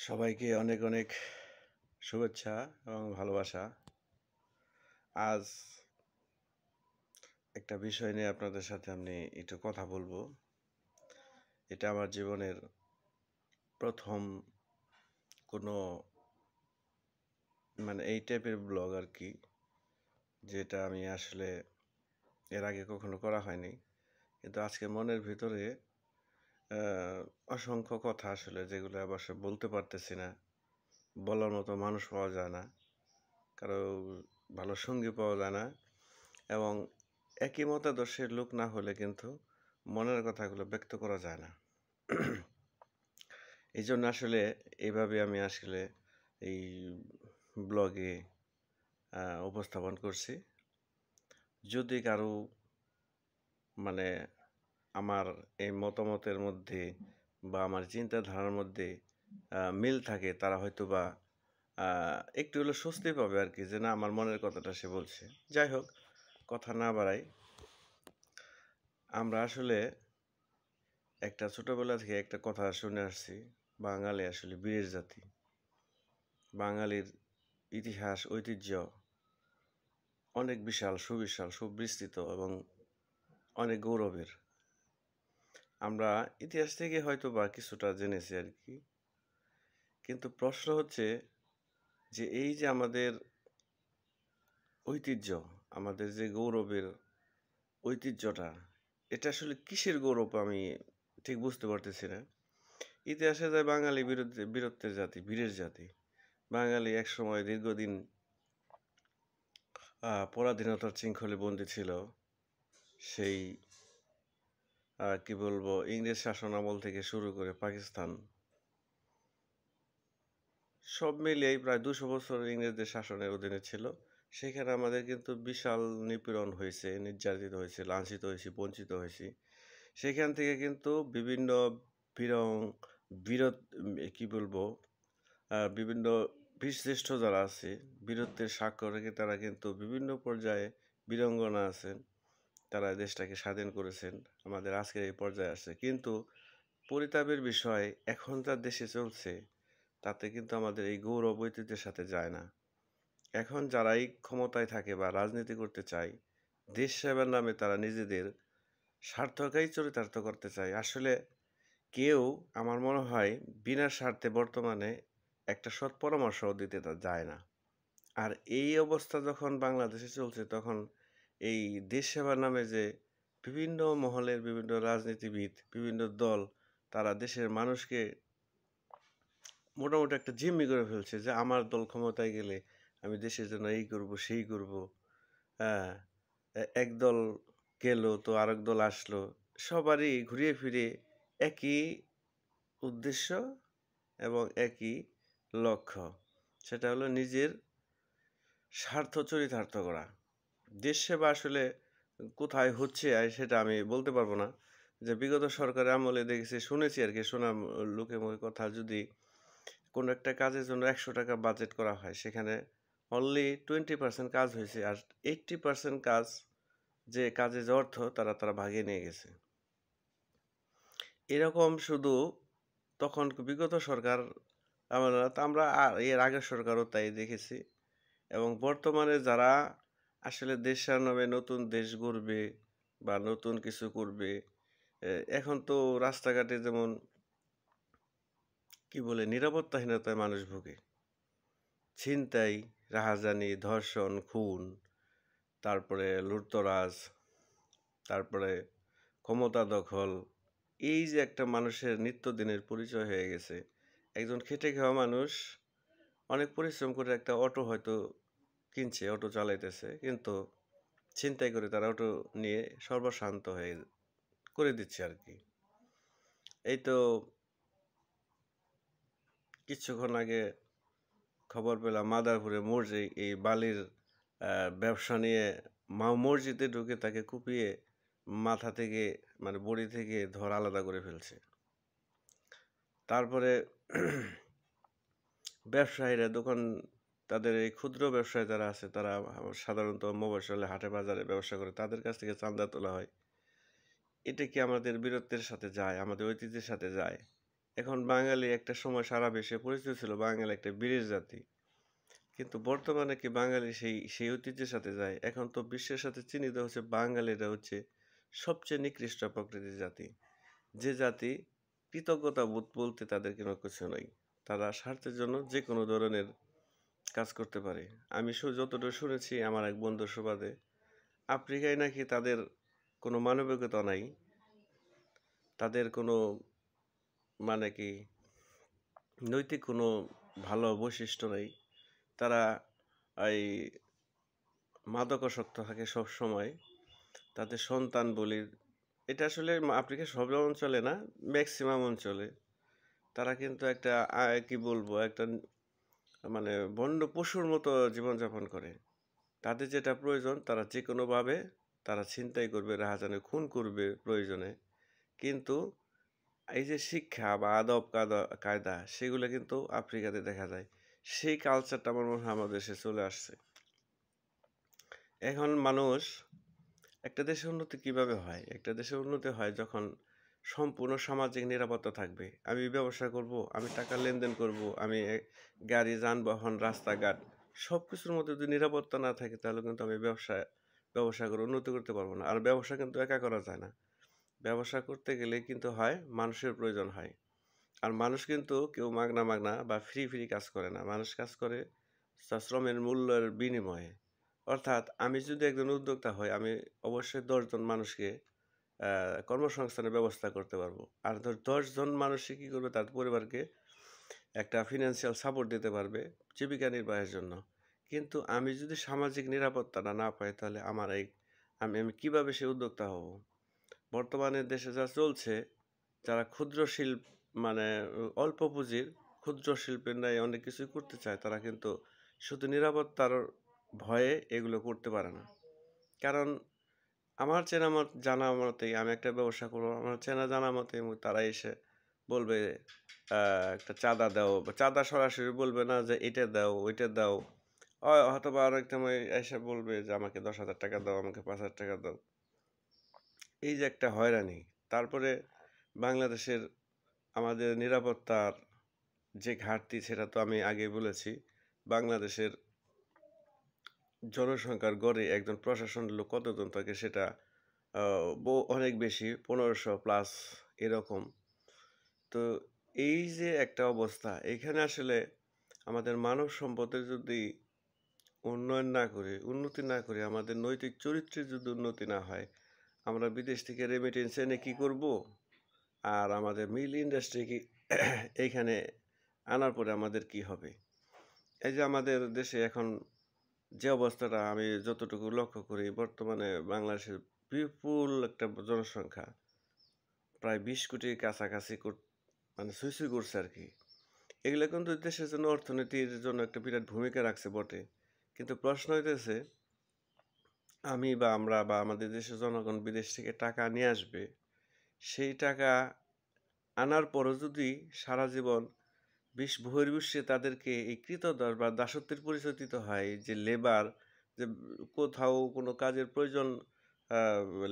সবাইকে অনেক অনেক শুভেচ্ছা এবং ভালোবাসা। আজ একটা বিষয় নিয়ে আপনাদের সাথে আমি একটু কথা বলবো। এটা আমার জীবনের প্রথম কোনো এই টাইপের ব্লগ আর কি, যেটা আমি আসলে এর আগে কখনো করা হয়নি। কিন্তু আজকে মনের ভিতরে অসংখ্য কথা আসলে যেগুলো অবশ্য বলতে পারতেছি না, বলার মতো মানুষ পাওয়া যায় না, কারো ভালো সঙ্গী পাওয়া যায় না, এবং একই মতাদর্শের লোক না হলে কিন্তু মনের কথাগুলো ব্যক্ত করা যায় না। এই জন্য আসলে এইভাবে আমি আসলে এই ব্লগে উপস্থাপন করছি। যদি কারো মানে আমার এই মতামতের মধ্যে বা আমার চিন্তাধারার মধ্যে মিল থাকে, তারা হয়তো বা একটু হলে স্বস্তি পাবে আর কি, যে না, আমার মনের কথাটা সে বলছে। যাই হোক, কথা না বাড়াই। আমরা আসলে একটা ছোটবেলা থেকে একটা কথা শুনে আসছি, বাঙালি আসলে বীরের জাতি। বাঙালির ইতিহাস ঐতিহ্য অনেক বিশাল, সুবিশাল, সুবিস্তৃত এবং অনেক গৌরবের। আমরা ইতিহাস থেকে হয়তো বা কিছুটা জেনেছি আর কি, কিন্তু প্রশ্ন হচ্ছে যে এই যে আমাদের ঐতিহ্য, আমাদের যে গৌরবের ঐতিহ্যটা, এটা আসলে কিসের গৌরব আমি ঠিক বুঝতে পারতেছি না। ইতিহাসে যায় বাঙালি বীরত্বের জাতি, বীরের জাতি। বাঙালি একসময় দীর্ঘদিন পরাধীনতার শৃঙ্খলে বন্দী ছিল। সেই কি বলবো, ইংরেজ শাসন আমল থেকে শুরু করে পাকিস্তান, সব মিলিয়েই প্রায় 200 বছর ইংরেজদের শাসনের অধীনে ছিল। সেখানে আমাদের কিন্তু বিশাল নিপীড়ন হয়েছে, নির্যাতিত হয়েছে, লাঞ্ছিত হয়েছি, বঞ্চিত হয়েছি। সেখান থেকে কিন্তু বিভিন্ন বীরং বীরত কি বলবো বিভিন্ন বীরশ্রেষ্ঠ যারা আছে, বীরত্বের স্বাক্ষর রেখে তারা কিন্তু বিভিন্ন পর্যায়ে বীরাঙ্গনা আছেন, তারা দেশটাকে স্বাধীন করেছেন, আমাদের আজকের এই পর্যায়ে আসছে। কিন্তু পরিতাপের বিষয়, এখন যা দেশে চলছে তাতে কিন্তু আমাদের এই গৌরব ঐতিহ্যের সাথে যায় না। এখন যারাই ক্ষমতায় থাকে বা রাজনীতি করতে চায়, দেশ সেবার নামে তারা নিজেদের স্বার্থকেই চরিতার্থ করতে চায়। আসলে কেউ, আমার মনে হয়, বিনা স্বার্থে বর্তমানে একটা সৎ পরামর্শ দিতে যায় না। আর এই অবস্থা যখন বাংলাদেশে চলছে, তখন এই দেশ সেবার নামে যে বিভিন্ন মহলের বিভিন্ন রাজনীতিবিদ, বিভিন্ন দল, তারা দেশের মানুষকে মোটামুটি একটা জিম্মি করে ফেলছে, যে আমার দল ক্ষমতায় গেলে আমি দেশের জন্য এই করব, সেই করব। হ্যাঁ, এক দল গেল তো আরেক দল আসলো, সবারই ঘুরিয়ে ফিরে একই উদ্দেশ্য এবং একই লক্ষ্য, সেটা হলো নিজের স্বার্থ চরিতার্থ করা। দেশ সেবা আসলে কোথায় হচ্ছে সেটা আমি বলতে পারবো না। যে বিগত সরকারের আমলে দেখেছি, শুনেছি আর কি, শোনা লোকে মুখে কথা, যদি কোনো একটা কাজের জন্য 100 টাকা বাজেট করা হয়, সেখানে অনলি 20% কাজ হয়েছে, আর 80% কাজ, যে কাজের যে অর্থ তারা ভাগিয়ে নিয়ে গেছে। এরকম শুধু তখন বিগত সরকার আমলে, আমরা এর আগের সরকারও তাই দেখেছি। এবং বর্তমানে যারা আসলে দেশের নামে নতুন দেশ গড়বে বা নতুন কিছু করবে, এখন তো রাস্তাঘাটে যেমন কি বলে, নিরাপত্তাহীনতায় মানুষ ভোগে। ছিনতাই, রাহাজানি, ধর্ষণ, খুন, তারপরে লুটতরাজ, তারপরে ক্ষমতা দখল, এই যে একটা মানুষের নিত্যদিনের পরিচয় হয়ে গেছে। একজন খেটে খাওয়া মানুষ অনেক পরিশ্রম করে একটা অটো হয়তো কিনছে, অটো চালাইতেছে, কিন্তু ছিনতাই করে তারা অটো নিয়ে সর্বশান্ত হয়ে করে দিচ্ছে আর কি। এই তো কিছুক্ষণ আগে খবর পেলাম, মাদারপুরে মসজিদ, এই বালির ব্যবসা নিয়ে মসজিদে ঢুকে তাকে কুপিয়ে মাথা থেকে, বডি থেকে ধর আলাদা করে ফেলছে। তারপরে ব্যবসায়ীরা, দোকান, তাদের এই ক্ষুদ্র ব্যবসায়ী যারা আছে, তারা সাধারণত মফস্বলে হাটে বাজারে ব্যবসা করে, তাদের কাছ থেকে চাঁদা তোলা হয়। এটা কি আমাদের বীরত্বের সাথে যায়, আমাদের ঐতিহ্যের সাথে যায়? এখন বাঙালি একটা সময় সারা বিশ্বে পরিচিত ছিল বাঙালি একটা বীরের জাতি। কিন্তু বর্তমানে কি বাঙালি সেই ঐতিহ্যের সাথে যায়? এখন তো বিশ্বের সাথে চিহ্নিত হচ্ছে বাঙালিরা হচ্ছে সবচেয়ে নিকৃষ্ট প্রকৃতির জাতি। যে জাতি কৃতজ্ঞতা বোধ বলতে তাদের কোনো কিছু নাই। তারা স্বার্থের জন্য যেকোনো ধরনের কাজ করতে পারে। আমি যতটুকু শুনেছি আমার এক বন্ধুর সুবাদে, আফ্রিকায় নাকি তাদের কোনো মানবিকতা নাই। তাদের কোনো মানে কি নৈতিক কোনো ভালো বৈশিষ্ট্য নেই। তারা এই মাদকাসক্ত থাকে সবসময়। তাদের সন্তান বলি এটা আসলে আফ্রিকার সব অঞ্চলে না, ম্যাক্সিমাম অঞ্চলে। তারা কিন্তু একটা কি বলবো একটা মানে বন্য পশুর মতো জীবনযাপন করে। তাদের যেটা প্রয়োজন তারা যেকোনোভাবে তারা ছিনতাই করবে, রাহাজানি খুন করবে প্রয়োজনে। কিন্তু এই যে শিক্ষা বা আদব কায়দা সেগুলো কিন্তু আফ্রিকাতে দেখা যায়। সেই কালচারটা আমার মনে হয় আমাদের দেশে চলে আসছে। এখন মানুষ একটা দেশের উন্নতি কিভাবে হয়? একটা দেশের উন্নতি হয় যখন সম্পূর্ণ সামাজিক নিরাপত্তা থাকবে। আমি ব্যবসা করব, আমি টাকা লেনদেন করব, আমি গাড়ি, যানবাহন, রাস্তাঘাট সবকিছুর মধ্যে যদি নিরাপত্তা না থাকে তাহলে কিন্তু আমি ব্যবসা করে উন্নতি করতে পারবো না। আর ব্যবসা কিন্তু একা করা যায় না। ব্যবসা করতে গেলে কিন্তু হয় মানুষের প্রয়োজন হয়। আর মানুষ কিন্তু কেউ মাগনা বা ফ্রি কাজ করে না। মানুষ কাজ করে শ্রমের মূল্যের বিনিময়ে। অর্থাৎ আমি যদি একজন উদ্যোক্তা হই, আমি অবশ্যই ১০ জন মানুষকে কর্মসংস্থানের ব্যবস্থা করতে পারবো। আর ১০ জন মানুষই কি করবে? তার পরিবারকে একটা ফিনান্সিয়াল সাপোর্ট দিতে পারবে জীবিকা নির্বাহের জন্য। কিন্তু আমি যদি সামাজিক নিরাপত্তাটা না পাই তাহলে আমার আমি কিভাবে সে উদ্যোক্তা হব? বর্তমানে দেশে যা চলছে, যারা ক্ষুদ্র মানে অল্প পুঁজির ক্ষুদ্র শিল্পের ন্যায় অনেক কিছুই করতে চায়, তারা কিন্তু শুধু নিরাপত্তার ভয়ে এগুলো করতে পারে না। কারণ আমার জানা মতেই আমি একটা ব্যবসা করবো, আমার চেনা জানা মতে তারা এসে বলবে একটা চাঁদা দাও, বা চাঁদা সরাসরি বলবে না যে এটা দাও ওইটা দাও, হয়তোবা আর একটা এসে বলবে যে আমাকে ১০,০০০ টাকা দাও, আমাকে ৫,০০০ টাকা দাও। এই যে একটা হয়রানি। তারপরে বাংলাদেশের আমাদের নিরাপত্তার যে ঘাটতি সেটা তো আমি আগেই বলেছি। বাংলাদেশের জনসংখ্যার গড়ে একজন প্রশাসনের লোক কতজন থাকে সেটা অনেক বেশি, ১৫০০ প্লাস এরকম। তো এই যে একটা অবস্থা, এখানে আসলে আমাদের মানব সম্পদের যদি উন্নতি না করে, আমাদের নৈতিক চরিত্রের যদি উন্নতি না হয়, আমরা বিদেশ থেকে রেমিটেন্স এনে কি করব? আর আমাদের মিল ইন্ডাস্ট্রি কি এইখানে আনার পরে আমাদের কি হবে? এই যে আমাদের দেশে এখন যে অবস্থাটা আমি যতটুকু লক্ষ্য করি, বর্তমানে বাংলাদেশের বিপুল একটা জনসংখ্যা, প্রায় ২০ কোটির কাছাকাছি মানে ছুঁই করছে আর কি। এগুলো কিন্তু দেশের জন্য অর্থনীতির জন্য একটা বিরাট ভূমিকা রাখছে বটে। কিন্তু প্রশ্ন হইতেছে আমি বা আমরা বা আমাদের দেশের জনগণ বিদেশ থেকে টাকা নিয়ে আসবে, সেই টাকা আনার পরও যদি সারা জীবন বহির্বিশ্বে তাদেরকে এই ক্রীতদাস বা দাসত্বের পরিচয় দিতে হয়, যে লেবার, যে কোথাও কোনো কাজের প্রয়োজন,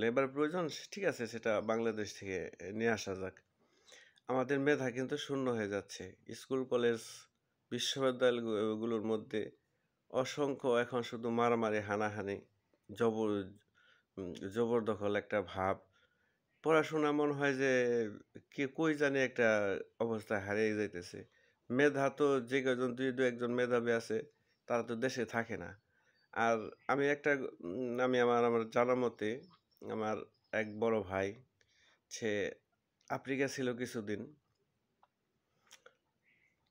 লেবার প্রয়োজন, ঠিক আছে সেটা বাংলাদেশ থেকে নিয়ে আসা যাক। আমাদের মেধা কিন্তু শূন্য হয়ে যাচ্ছে। স্কুল কলেজ বিশ্ববিদ্যালয়গুলোর মধ্যে অসংখ্য এখন শুধু মারামারি হানাহানি, জবর জবরদখল একটা ভাব। পড়াশোনা মনে হয় যে কই জানি একটা অবস্থায় হারিয়ে যাইতেছে। মেধা তো যে কজন দু একজন মেধাবী আছে তারা তো দেশে থাকে না। আর আমি আমার জানা মতে আমার এক বড় ভাই, সে আফ্রিকা ছিল কিছুদিন।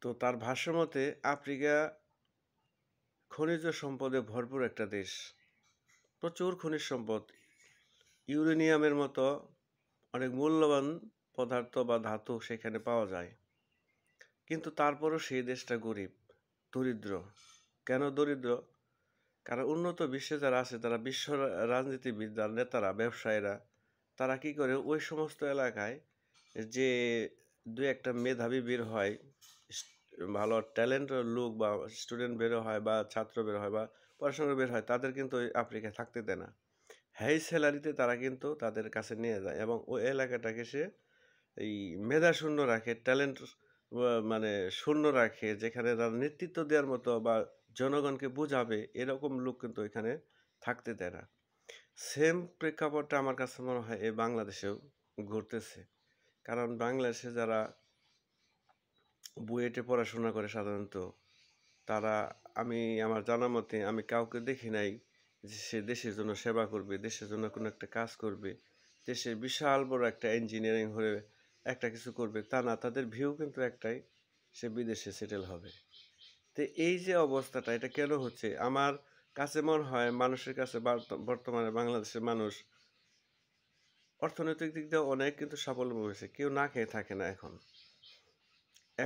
তো তার ভাষ্যমতে আফ্রিকা খনিজ সম্পদে ভরপুর একটা দেশ। প্রচুর খনিজ সম্পদ, ইউরেনিয়ামের মতো অনেক মূল্যবান পদার্থ বা ধাতু সেখানে পাওয়া যায়। কিন্তু তারপরও সেই দেশটা গরিব, দরিদ্র। কেন দরিদ্র? কারণ উন্নত বিশ্বে যারা আছে, তারা বিশ্ব রাজনীতিবিদ, যারা নেতারা, ব্যবসায়ীরা, তারা কি করে ওই সমস্ত এলাকায় যে দু একটা মেধাবী বের হয়, ভালো ট্যালেন্ট লোক বা স্টুডেন্ট বের হয় বা ছাত্র বের হয় বা পড়াশোনা বের হয়, তাদের কিন্তু ওই আফ্রিকায় থাকতে দেয় না। হাই স্যালারিতে তারা কিন্তু তাদের কাছে নিয়ে যায় এবং ওই এলাকাটাকে সে এই মেধা শূন্য রাখে, ট্যালেন্ট মানে শূন্য রাখে, যেখানে তারা নেতৃত্ব দেওয়ার মতো বা জনগণকে বুঝাবে এরকম লোক কিন্তু এখানে থাকতে দেয় না। সেম প্রেক্ষাপটটা আমার কাছে মনে হয় এই বাংলাদেশেও ঘটতেছে। কারণ বাংলাদেশে যারা বুয়েটে পড়াশোনা করে সাধারণত তারা, আমি আমার জানা মতে আমি কাউকে দেখি নাই যে সে দেশের জন্য সেবা করবে, দেশের জন্য কোনো একটা কাজ করবে, দেশে বিশাল বড় একটা ইঞ্জিনিয়ারিং হয়ে একটা কিছু করবে, তা না। তাদের ভিউ কিন্তু একটাই, সে বিদেশে সেটেল হবে। তো এই যে অবস্থাটা, এটা কেন হচ্ছে আমার কাছে মনে হয় মানুষের কাছে বর্তমানে বাংলাদেশের মানুষ অর্থনৈতিক দিক দিয়ে অনেক কিন্তু স্বাবলম্বী হয়েছে, কেউ না খেয়ে থাকে না এখন।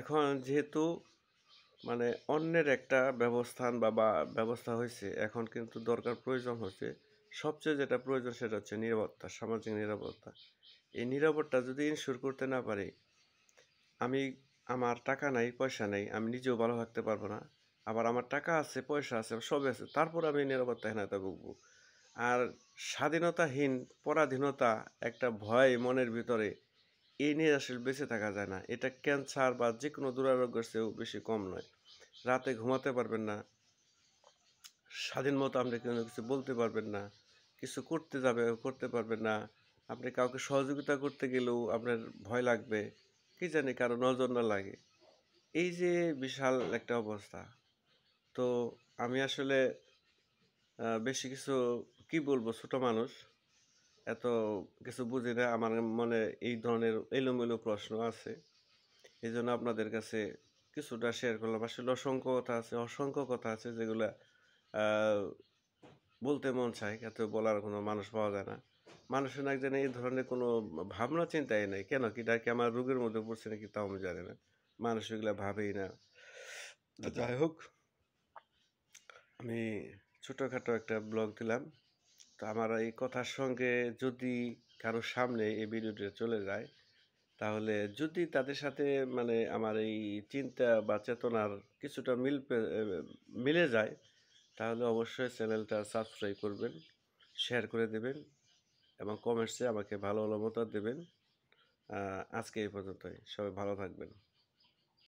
এখন যেহেতু মানে অন্যের একটা ব্যবস্থান বা ব্যবস্থা হয়েছে, এখন কিন্তু দরকার প্রয়োজন হচ্ছে, সবচেয়ে যেটা প্রয়োজন সেটা হচ্ছে নিরাপত্তা, সামাজিক নিরাপত্তা। এই নিরাপত্তা যদি ইনশিওর করতে না পারি, আমি, আমার টাকা নাই পয়সা নেই, আমি নিজেও ভালো থাকতে পারবো না। আবার আমার টাকা আছে পয়সা আছে সবই আছে, তারপর আমি নিরাপত্তাহীনতা ভুগবো। আর স্বাধীনতাহীন পরাধীনতা একটা ভয় মনের ভিতরে, এই নিয়ে আসলে বেঁচে থাকা যায় না। এটা ক্যান্সার বা যে কোনো দুরারোগ্যের চেয়েও বেশি কম নয়। রাতে ঘুমাতে পারবেন না, স্বাধীন মতো আপনি কোনো কিছু বলতে পারবেন না, কিছু করতে পারবেন না। আপনি কাউকে সহযোগিতা করতে গেলেও আপনার ভয় লাগবে, কি জানি কারো নজর না লাগে। এই যে বিশাল একটা অবস্থা। তো আমি আসলে বেশি কিছু কি বলবো, ছোট মানুষ, এত কিছু বুঝি না। আমার মনে এই ধরনের এলোমেলো প্রশ্ন আছে, এই জন্য আপনাদের কাছে কিছুটা শেয়ার করলাম। আসলে অসংখ্য কথা আছে যেগুলা আহ, বলতে মন চায়, কিন্তু বলার কোনো মানুষ পাওয়া যায় না। মানুষের না জানি এই ধরনের কোনো ভাবনা চিন্তাই নেই, কেন কি কি আমার রোগের মধ্যে পড়ছে নাকি তাও আমি জানি না। মানুষ এগুলা ভাবেই না। তো যাই হোক, আমি ছোটখাটো একটা ব্লগ দিলাম। তো আমার এই কথার সঙ্গে যদি কারো সামনে এই ভিডিওটা চলে যায়, তাহলে যদি তাদের সাথে মানে আমার এই চিন্তা বা চেতনার কিছুটা মিলে যায়, তাহলে অবশ্যই চ্যানেলটা সাবস্ক্রাইব করবেন, শেয়ার করে দেবেন এবং কমেন্টসে আমাকে ভালো ভালো মতামত দেবেন। আজকে এই পর্যন্তই, সবাই ভালো থাকবেন।